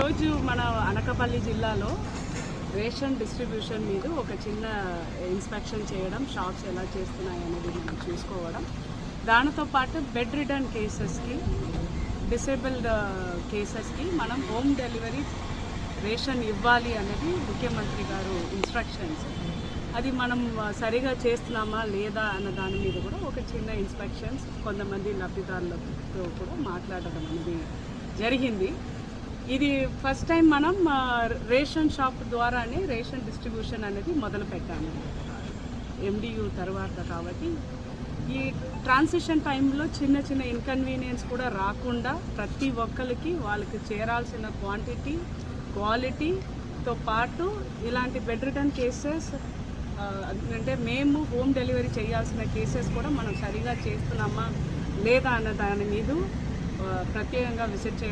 ఈరోజు మన అనకాపల్లి జిల్లాలో రేషన్ డిస్ట్రిబ్యూషన్ మీద ఒక చిన్న ఇన్స్పెక్షన్ చేయడం, షాప్స్ ఎలా చేస్తున్నాయి అనేది మనం చూసుకోవడం, దానితో పాటు బెడ్ రిటర్న్ కేసెస్కి, డిసేబుల్డ్ కేసెస్కి మనం హోమ్ డెలివరీ రేషన్ ఇవ్వాలి అనేది ముఖ్యమంత్రి గారు ఇన్స్ట్రక్షన్స్. అది మనం సరిగా చేస్తున్నామా లేదా అన్న దాని మీద కూడా ఒక చిన్న ఇన్స్పెక్షన్స్ కొంతమంది లబ్ధిదారులతో కూడా మాట్లాడడం అనేది జరిగింది. ఇది ఫస్ట్ టైం మనం రేషన్ షాప్ ద్వారానే రేషన్ డిస్ట్రిబ్యూషన్ అనేది మొదలు పెట్టాము MDU తర్వాత. కాబట్టి ఈ ట్రాన్సిషన్ టైంలో చిన్న చిన్న ఇన్కన్వీనియన్స్ కూడా రాకుండా ప్రతి ఒక్కరికి వాళ్ళకి చేరాల్సిన క్వాంటిటీ, క్వాలిటీతో పాటు ఇలాంటి బెడ్ రిటర్న్ కేసెస్ అంటే మేము హోమ్ డెలివరీ చేయాల్సిన కేసెస్ కూడా మనం సరిగా చేస్తున్నామా లేదా అన్న దాని మీద ప్రత్యేకంగా విజిట్ చేయడం.